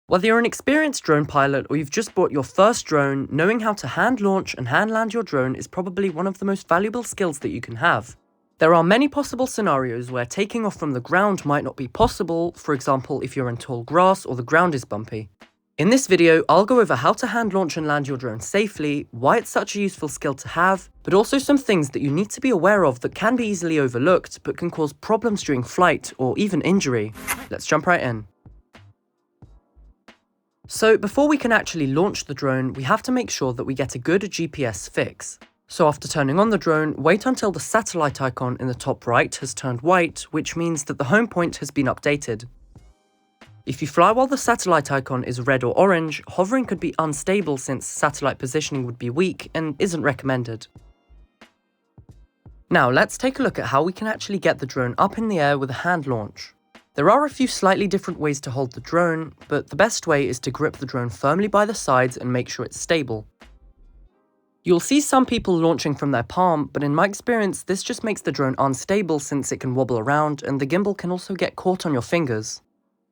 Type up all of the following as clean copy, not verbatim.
Whether you're an experienced drone pilot or you've just bought your first drone, knowing how to hand launch and hand land your drone is probably one of the most valuable skills that you can have. There are many possible scenarios where taking off from the ground might not be possible, for example if you're in tall grass or the ground is bumpy. In this video, I'll go over how to hand launch and land your drone safely, why it's such a useful skill to have, but also some things that you need to be aware of that can be easily overlooked but can cause problems during flight or even injury. Let's jump right in. So before we can actually launch the drone, we have to make sure that we get a good GPS fix. So after turning on the drone, wait until the satellite icon in the top right has turned white, which means that the home point has been updated. If you fly while the satellite icon is red or orange, hovering could be unstable since satellite positioning would be weak and isn't recommended. Now let's take a look at how we can actually get the drone up in the air with a hand launch. There are a few slightly different ways to hold the drone, but the best way is to grip the drone firmly by the sides and make sure it's stable. You'll see some people launching from their palm, but in my experience this just makes the drone unstable since it can wobble around and the gimbal can also get caught on your fingers.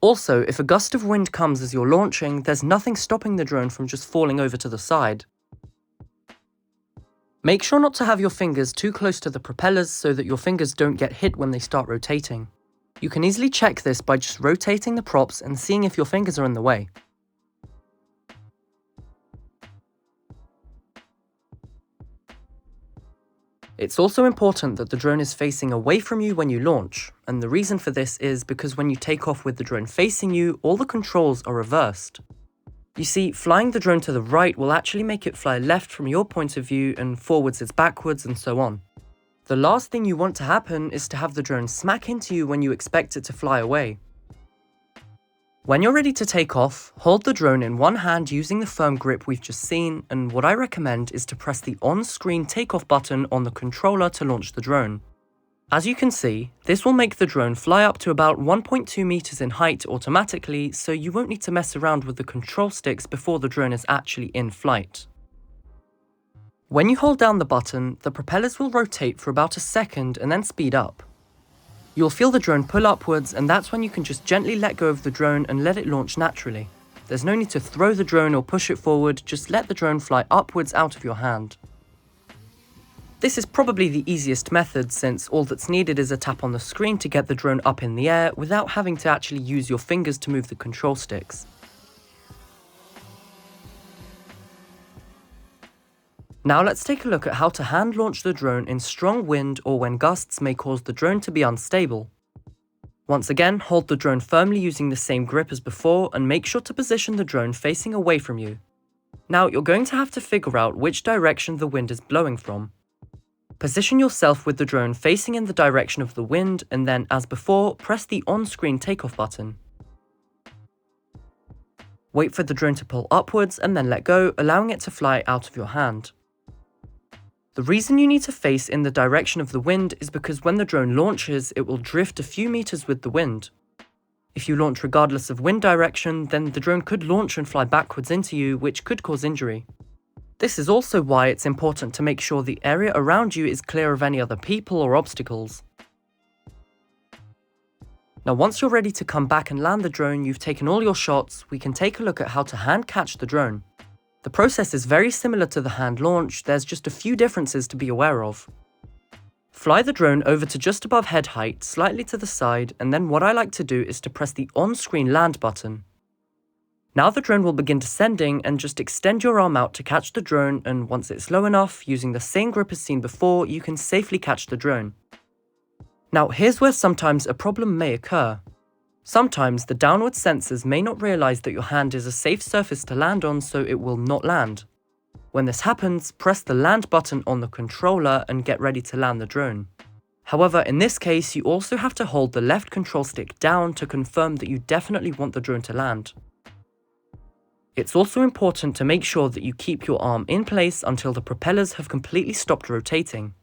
Also, if a gust of wind comes as you're launching, there's nothing stopping the drone from just falling over to the side. Make sure not to have your fingers too close to the propellers so that your fingers don't get hit when they start rotating. You can easily check this by just rotating the props and seeing if your fingers are in the way. It's also important that the drone is facing away from you when you launch, and the reason for this is because when you take off with the drone facing you, all the controls are reversed. You see, flying the drone to the right will actually make it fly left from your point of view and forwards is backwards and so on. The last thing you want to happen is to have the drone smack into you when you expect it to fly away. When you're ready to take off, hold the drone in one hand using the firm grip we've just seen, and what I recommend is to press the on-screen takeoff button on the controller to launch the drone. As you can see, this will make the drone fly up to about 1.2 meters in height automatically, so you won't need to mess around with the control sticks before the drone is actually in flight. When you hold down the button, the propellers will rotate for about a second and then speed up. You'll feel the drone pull upwards, and that's when you can just gently let go of the drone and let it launch naturally. There's no need to throw the drone or push it forward, just let the drone fly upwards out of your hand. This is probably the easiest method since all that's needed is a tap on the screen to get the drone up in the air without having to actually use your fingers to move the control sticks. Now let's take a look at how to hand launch the drone in strong wind or when gusts may cause the drone to be unstable. Once again, hold the drone firmly using the same grip as before and make sure to position the drone facing away from you. Now you're going to have to figure out which direction the wind is blowing from. Position yourself with the drone facing in the direction of the wind and then, as before, press the on-screen takeoff button. Wait for the drone to pull upwards and then let go, allowing it to fly out of your hand. The reason you need to face in the direction of the wind is because when the drone launches, it will drift a few meters with the wind. If you launch regardless of wind direction, then the drone could launch and fly backwards into you, which could cause injury. This is also why it's important to make sure the area around you is clear of any other people or obstacles. Now once you're ready to come back and land the drone, you've taken all your shots, we can take a look at how to hand catch the drone. The process is very similar to the hand launch, there's just a few differences to be aware of. Fly the drone over to just above head height, slightly to the side, and then what I like to do is to press the on-screen land button. Now the drone will begin descending and just extend your arm out to catch the drone, and once it's low enough, using the same grip as seen before, you can safely catch the drone. Now here's where sometimes a problem may occur. Sometimes the downward sensors may not realize that your hand is a safe surface to land on, so it will not land. When this happens, press the land button on the controller and get ready to land the drone. However, in this case, you also have to hold the left control stick down to confirm that you definitely want the drone to land. It's also important to make sure that you keep your arm in place until the propellers have completely stopped rotating.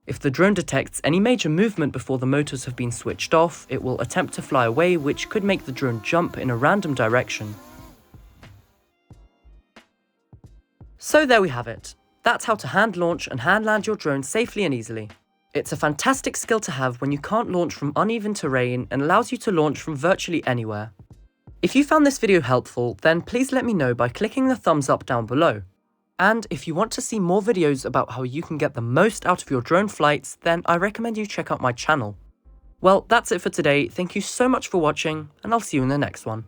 If the drone detects any major movement before the motors have been switched off, it will attempt to fly away, which could make the drone jump in a random direction. So there we have it. That's how to hand launch and hand land your drone safely and easily. It's a fantastic skill to have when you can't launch from uneven terrain and allows you to launch from virtually anywhere. If you found this video helpful, then please let me know by clicking the thumbs up down below. And if you want to see more videos about how you can get the most out of your drone flights, then I recommend you check out my channel. Well, that's it for today. Thank you so much for watching, and I'll see you in the next one.